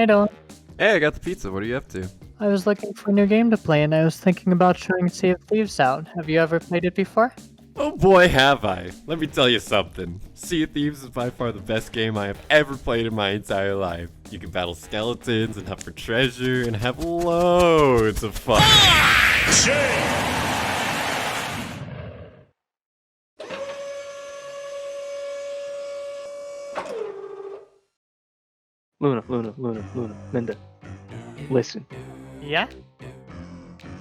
Hey Dylan, Hey, I got the pizza. What are you up to? I was looking for a new game to play and I was thinking about trying Sea of Thieves out. Have you ever played it before? Oh boy, have I. Let me tell you something. Sea of Thieves is by far the best game I have ever played in my entire life. You can battle skeletons and hunt for treasure and have loads of fun. Luna, Linda, listen, Yeah?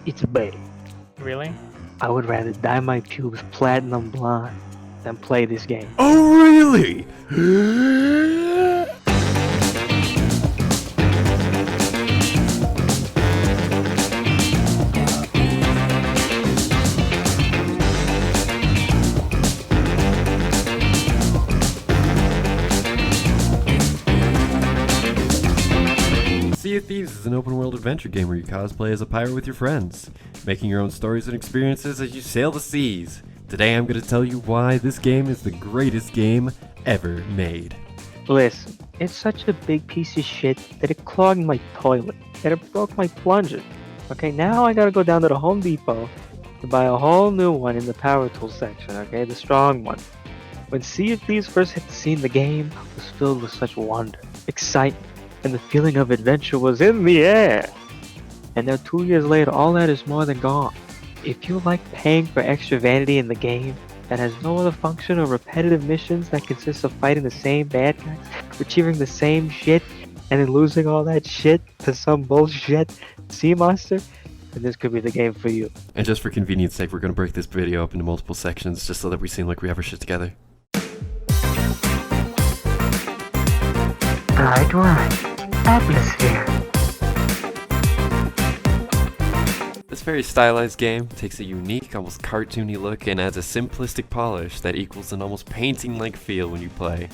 it's bad. Really? I would rather dye my pubes platinum blonde than play this game. Oh, really? Sea of Thieves is an open world adventure game where you cosplay as a pirate with your friends, making your own stories and experiences as you sail the seas. Today I'm going to tell you why this game is the greatest game ever made. Listen, it's such a big piece of shit that it clogged my toilet, that it broke my plunger. Okay, now I gotta go down to the Home Depot to buy a whole new one in the power tool section, okay, the strong one. When Sea of Thieves first hit the scene, the game was filled with such wonder, excitement, and the feeling of adventure was in the air. And now 2 years later, all that is more than gone. If you like paying for extra vanity in the game that has no other function or repetitive missions that consist of fighting the same bad guys, retrieving the same shit, and then losing all that shit to some bullshit sea monster, then this could be the game for you. And just for convenience sake, we're going to break this video up into multiple sections just so that we seem like we have our shit together. Part 1. Atmosphere. This very stylized game takes a unique, almost cartoony look and adds a simplistic polish that equals an almost painting-like feel when you play.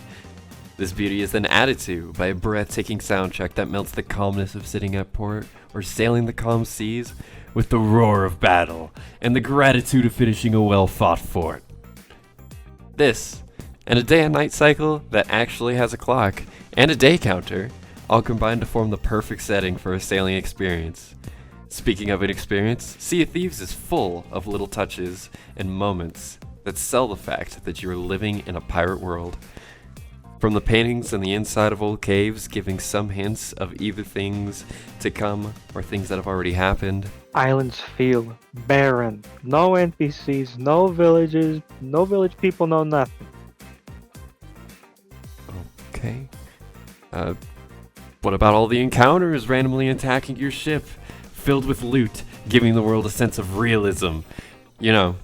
This beauty is then added to by a breathtaking soundtrack that melts the calmness of sitting at port or sailing the calm seas with the roar of battle and the gratitude of finishing a well-fought fort. This, and a day and night cycle that actually has a clock, and a day counter, all combine to form the perfect setting for a sailing experience. Speaking of an experience, Sea of Thieves is full of little touches and moments that sell the fact that you are living in a pirate world. From the paintings on the inside of old caves giving some hints of either things to come or things that have already happened. Islands feel barren. No NPCs, no villages, no village people, no nothing. Okay. What about all the encounters randomly attacking your ship, filled with loot, giving the world a sense of realism? You know,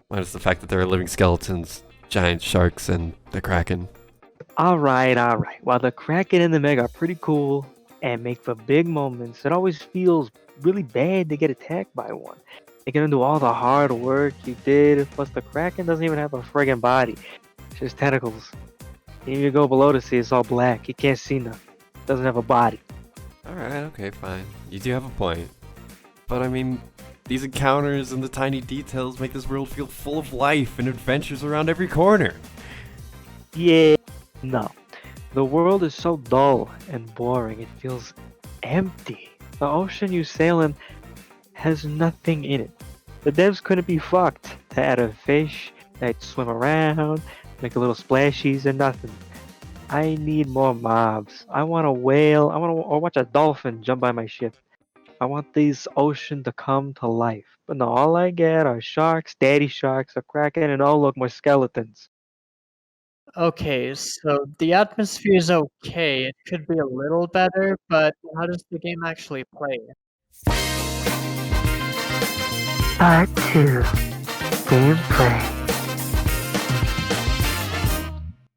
minus the fact that there are living skeletons, giant sharks, and the Kraken. Alright. While the Kraken and the Meg are pretty cool and make for big moments, it always feels really bad to get attacked by one. They get into all the hard work you did, plus the Kraken doesn't even have a friggin' body. It's just tentacles. Even if you go below the sea, it's all black. You can't see nothing. Doesn't have a body. Alright, okay, fine. You do have a point. But I mean, these encounters and the tiny details make this world feel full of life and adventures around every corner. Yeah, no. The world is so dull and boring, it feels empty. The ocean you sail in has nothing in it. The devs couldn't be fucked to add a fish that swim around, make a little splashies and nothing. I need more mobs. I want a whale. or watch a dolphin jump by my ship. I want this ocean to come to life. But no, all I get are sharks, daddy sharks, a kraken, and oh look, more skeletons. Okay, so the atmosphere is okay. It could be a little better, but how does the game actually play? Part 2. Gameplay.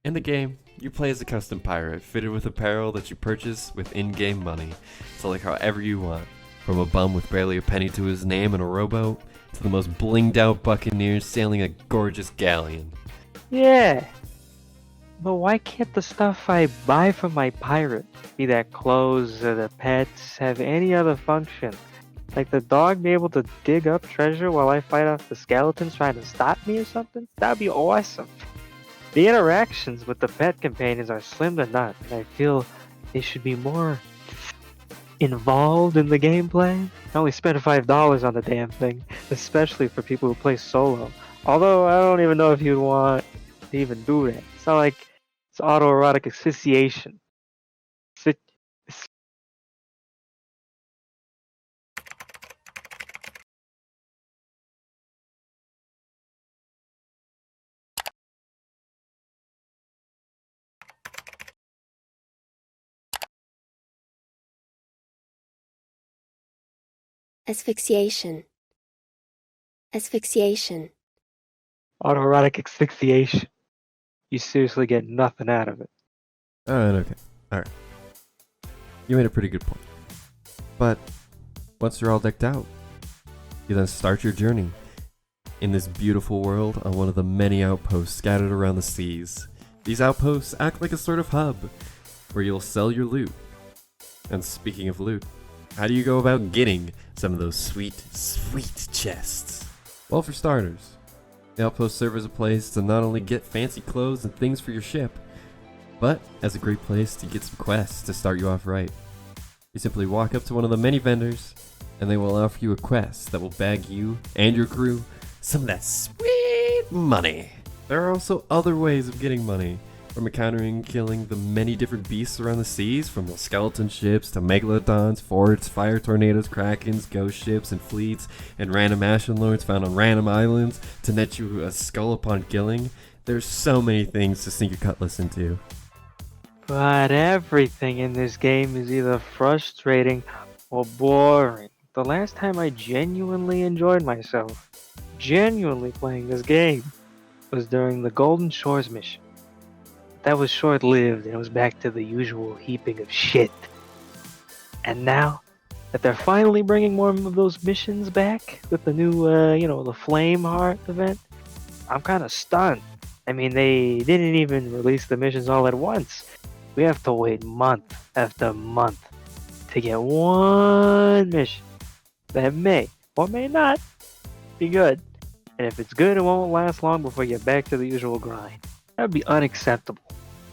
In the game, you play as a custom pirate, fitted with apparel that you purchase with in-game money, so like however you want. From a bum with barely a penny to his name and a rowboat, to the most blinged out buccaneers sailing a gorgeous galleon. Yeah. But why can't the stuff I buy from my pirate, be that clothes or the pets, have any other function? Like the dog be able to dig up treasure while I fight off the skeletons trying to stop me or something? That'd be awesome. The interactions with the pet companions are slim to none, and I feel they should be more involved in the gameplay. I only spent $5 on the damn thing, especially for people who play solo. Although I don't even know if you'd want to even do that. It's not like it's autoerotic asphyxiation. Asphy- Asphyxiation. Asphyxiation. Autoerotic asphyxiation. You seriously get nothing out of it. Okay. Alright. You made a pretty good point. But once you're all decked out, you then start your journey in this beautiful world on one of the many outposts scattered around the seas. These outposts act like a sort of hub where you'll sell your loot. And speaking of loot, how do you go about getting some of those sweet, sweet chests? Well, for starters, the outposts serve as a place to not only get fancy clothes and things for your ship, but as a great place to get some quests to start you off right. You simply walk up to one of the many vendors, and they will offer you a quest that will bag you and your crew some of that sweet money. There are also other ways of getting money, from encountering and killing the many different beasts around the seas, from the skeleton ships to megalodons, forts, fire tornadoes, krakens, ghost ships, and fleets, and random ashen lords found on random islands to net you a skull upon killing. There's so many things to sink your cutlass into. But everything in this game is either frustrating or boring. The last time I genuinely enjoyed myself, genuinely playing this game, was during the Golden Shores mission. That was short-lived and it was back to the usual heaping of shit. And now that they're finally bringing more of those missions back with the new, the Flame Heart event, I'm kind of stunned. I mean, they didn't even release the missions all at once. We have to wait month after month to get one mission that may or may not be good. And if it's good, it won't last long before you get back to the usual grind. That would be unacceptable.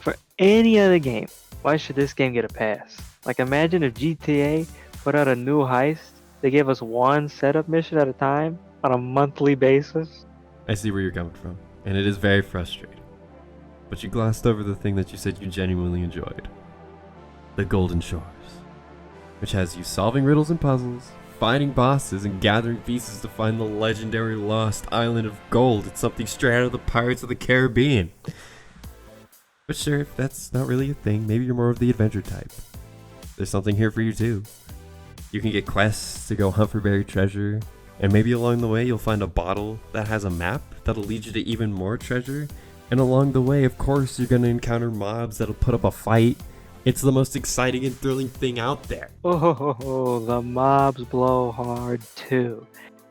For any other game, why should this game get a pass? Like, imagine if GTA put out a new heist, they gave us one setup mission at a time on a monthly basis. I see where you're coming from, and it is very frustrating. But you glossed over the thing that you said you genuinely enjoyed. The Golden Shores, which has you solving riddles and puzzles, fighting bosses, and gathering pieces to find the legendary lost island of gold. It's something straight out of the Pirates of the Caribbean. But sure, if that's not really a thing, maybe you're more of the adventure type. There's something here for you too. You can get quests to go hunt for buried treasure, and maybe along the way you'll find a bottle that has a map that'll lead you to even more treasure. And along the way, of course, you're gonna encounter mobs that'll put up a fight. It's the most exciting and thrilling thing out there. Oh, the mobs blow hard too.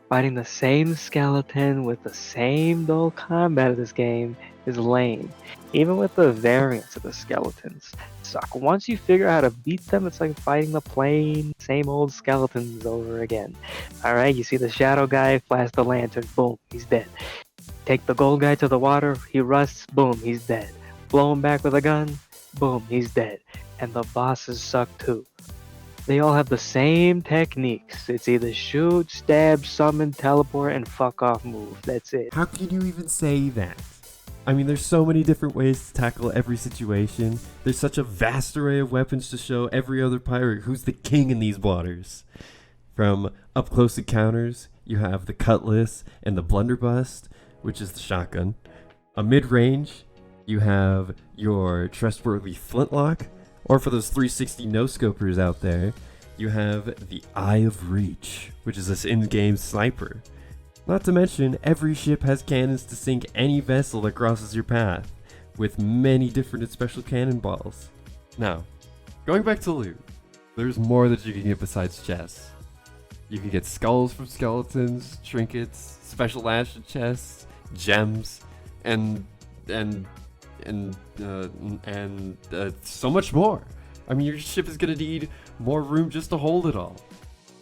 Fighting the same skeleton with the same dull combat of this game is lame. Even with the variants of the skeletons suck. Once you figure out how to beat them, it's like fighting the plain, same old skeletons over again. Alright, you see the shadow guy, flash the lantern, boom, he's dead. Take the gold guy to the water, he rusts, boom, he's dead. Blow him back with a gun, boom, he's dead. And the bosses suck too. They all have the same techniques. It's either shoot, stab, summon, teleport, and fuck off move. That's it. How can you even say that? I mean, there's so many different ways to tackle every situation. There's such a vast array of weapons to show every other pirate who's the king in these waters. From up-close encounters, you have the cutlass and the blunderbuss, which is the shotgun. A mid-range, you have your trustworthy flintlock, or for those 360 no-scopers out there, you have the Eye of Reach, which is this in-game sniper. Not to mention, every ship has cannons to sink any vessel that crosses your path, with many different and special cannonballs. Now, going back to loot, there's more that you can get besides chests. You can get skulls from skeletons, trinkets, special action chests, gems, and so much more. I mean, your ship is gonna need more room just to hold it all.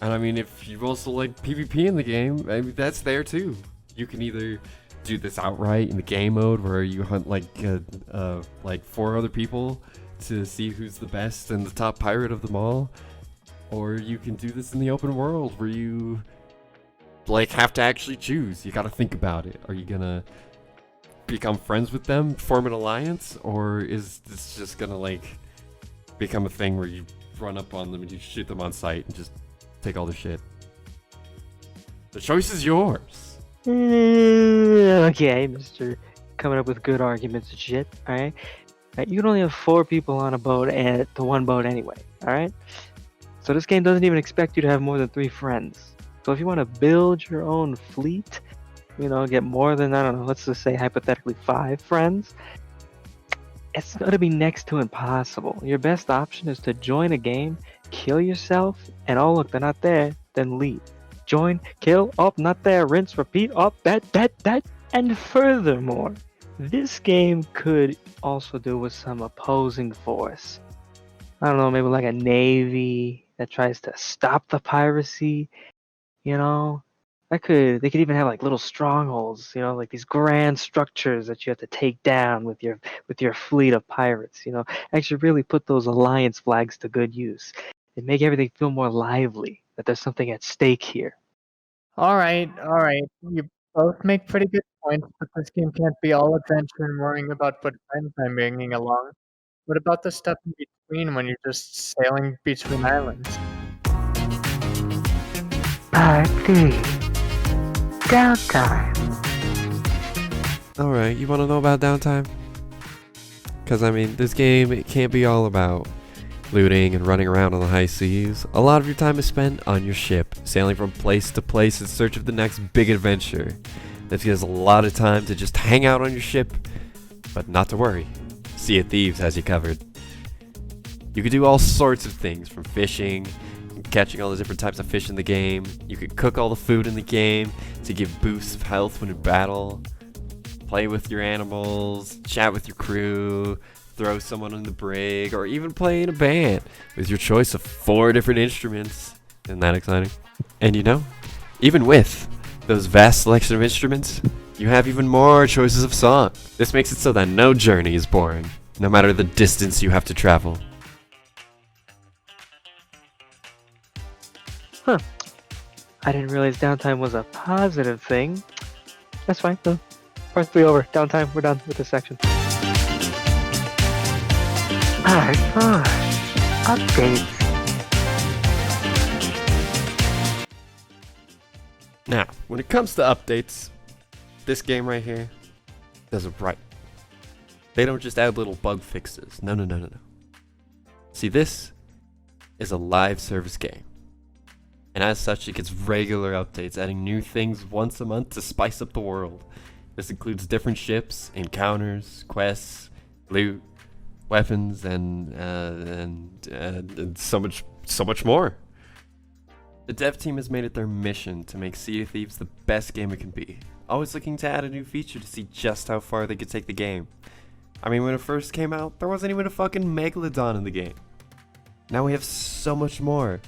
And I mean, if you also like PvP in the game, I mean, that's there too. You can either do this outright in the game mode where you hunt like 4 other people to see who's the best and the top pirate of them all, or you can do this in the open world where you like have to actually choose. You gotta think about it. Are you gonna become friends with them, form an alliance, or is this just gonna like become a thing where you run up on them and you shoot them on sight and just take all their shit? The choice is yours. Okay, Mister, coming up with good arguments and shit. All right. You can only have 4 people on a boat and to one boat anyway. All right. So this game doesn't even expect you to have more than 3 friends. So if you want to build your own fleet, get more than, I don't know, let's just say hypothetically 5 friends, it's going to be next to impossible. Your best option is to join a game, kill yourself, and oh look, they're not there, then leave. Join, kill, not there, rinse, repeat, that. And furthermore, this game could also do with some opposing force. I don't know, maybe like a navy that tries to stop the piracy, they could even have like little strongholds, like these grand structures that you have to take down with your fleet of pirates, actually really put those alliance flags to good use and make everything feel more lively, that there's something at stake here. Alright, alright. You both make pretty good points, but this game can't be all adventure and worrying about what friends I'm bringing along. What about the stuff in between when you're just sailing between islands? Part 3. Downtime. Alright, you wanna know about Downtime? Because, I mean, this game, it can't be all about looting and running around on the high seas. A lot of your time is spent on your ship, sailing from place to place in search of the next big adventure. This gives a lot of time to just hang out on your ship, but not to worry. Sea of Thieves has you covered. You could do all sorts of things, from fishing, catching all the different types of fish in the game. You could cook all the food in the game to give boosts of health when you battle. Play with your animals, chat with your crew, throw someone in the brig, or even play in a band with your choice of 4 different instruments. Isn't that exciting? And even with those vast selection of instruments, you have even more choices of song. This makes it so that no journey is boring, no matter the distance you have to travel. Huh. I didn't realize downtime was a positive thing. That's fine, though. Part 3 over. Downtime, we're done with this section. Part 4. Updates. Now, when it comes to updates, this game right here does it right. They don't just add little bug fixes. No. See, this is a live service game. And as such, it gets regular updates, adding new things once a month to spice up the world. This includes different ships, encounters, quests, loot, weapons, and so much more. The dev team has made it their mission to make Sea of Thieves the best game it can be, always looking to add a new feature to see just how far they could take the game. I mean, when it first came out, there wasn't even a fucking megalodon in the game. Now we have so much more.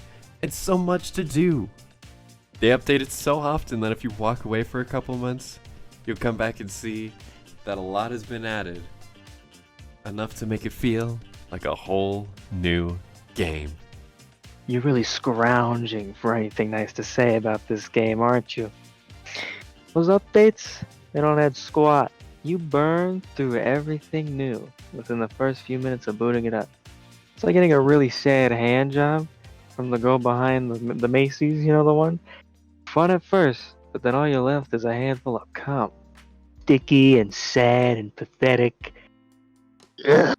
It's so much to do. They update it so often that if you walk away for a couple months, you'll come back and see that a lot has been added. Enough to make it feel like a whole new game. You're really scrounging for anything nice to say about this game, aren't you? Those updates, they don't add squat. You burn through everything new within the first few minutes of booting it up. It's like getting a really sad hand job from the girl behind the Macy's, the one? Fun at first, but then all you're left is a handful of cum. Sticky and sad and pathetic. Ugh.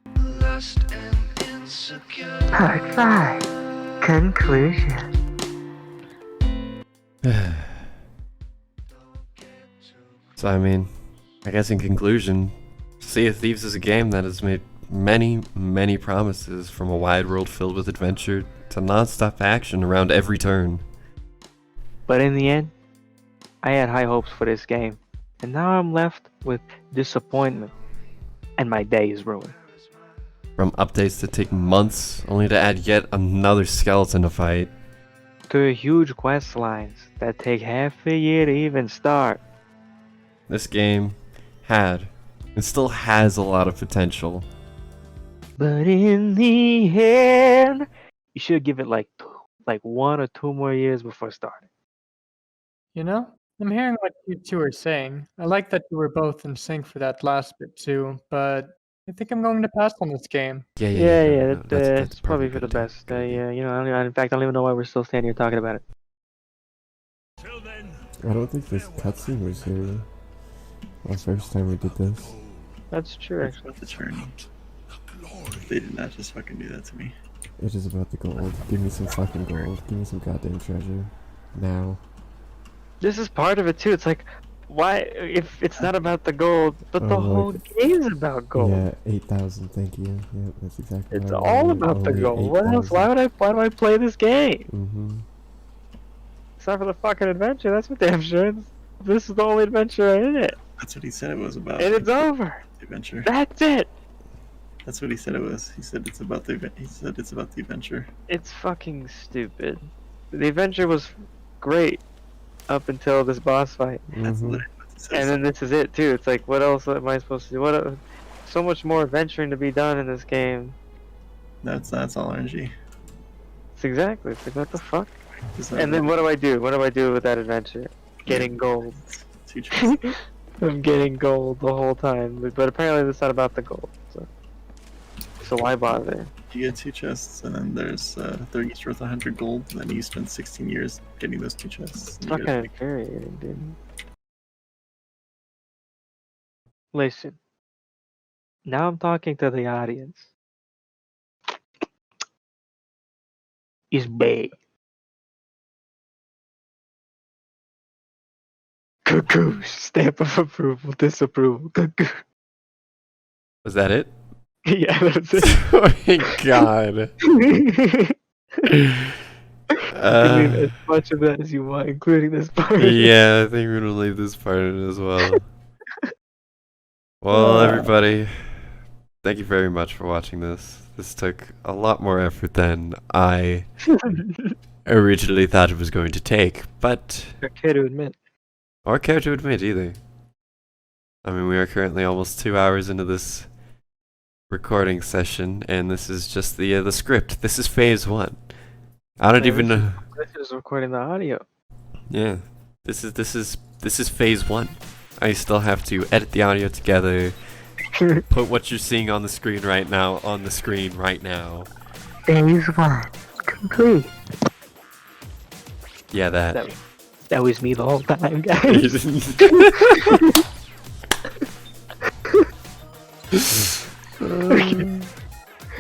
Part 5. Conclusion. So I mean, I guess in conclusion, Sea of Thieves is a game that has made many promises, from a wide world filled with adventure to non-stop action around every turn. But in the end, I had high hopes for this game, and now I'm left with disappointment, and my day is ruined. From updates that take months only to add yet another skeleton to fight, To huge quest lines that take half a year to even start. this game had and still has a lot of potential. But in the end, you should give it like like 1 or 2 more years before starting. You know, I'm hearing what you two are saying. I like that you were both in sync for that last bit too, but I think I'm going to pass on this game. Yeah. Yeah, No, yeah, no, that's it's probably probably for the good idea. best. Good idea. Yeah, you know, in fact, I don't even know why we're still standing here talking about it. I don't think this cutscene was here the first time we did this. That's true, It's actually. about the journey. They did not just fucking do that to me. It is about the gold. Give me some fucking gold. Give me some goddamn treasure. Now. This is part of it too. It's like, why if it's not about the gold, but Oh, the look. whole game's about gold. Yeah, 8,000, thank you. Yeah, that's exactly It's what I all wanted. about the Only gold. What else? 8,000. Why do I play this game? Mm-hmm. It's not for the fucking adventure. That's for damn sure. This is the only adventure in it, That's what he said it was about. and it's over. The adventure. That's it. That's what he said it was. He said it's about the. He said it's about the adventure. It's fucking stupid. The adventure was great up until this boss fight, That's Mm-hmm. literally what he says. and then this is it too. It's like, what else am I supposed to do? So much more adventuring to be done in this game. That's all RNG. It's exactly. It's like, what the fuck? It's not And then about- what do I do? What do I do with that adventure? Getting gold. Two chests. I'm getting gold the whole time, but apparently it's not about the gold. So why bother? You get 2 chests, and then there's 30 each worth 100 gold, and then you spend 16 years getting those 2 chests. It's and you fucking get- infuriating, dude. Listen. Now I'm talking to the audience. It's bad. Cuckoo. Stamp of approval, disapproval. Cuckoo. Was that it? Yeah, that's it. Oh my god. You leave as much of that as you want, including this part. Yeah, I think we're gonna leave this part in as well. Well, everybody, thank you very much for watching this. This took a lot more effort than I originally thought it was going to take, but Okay to admit. or care to admit either. I mean, we are currently almost 2 hours into this recording session, and this is just the script. This is phase 1. I don't Yeah, even know. This is recording the audio. Yeah, this is phase 1. I still have to edit the audio together, put what you're seeing on the screen right now on the screen right now. Phase 1. Complete. Yeah, that. That was me the whole time, guys.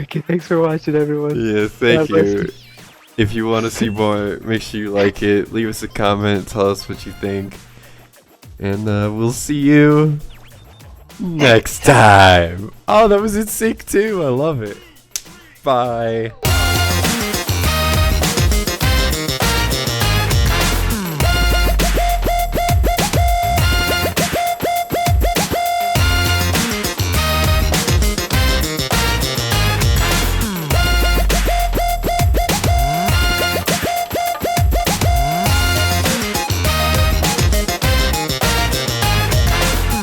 Okay, thanks for watching, everyone. Yeah, thank God bless you. you. If you want to see more, make sure you like it, leave us a comment, tell us what you think, and we'll see you next time. Oh, that was in sync too. I love it. Bye.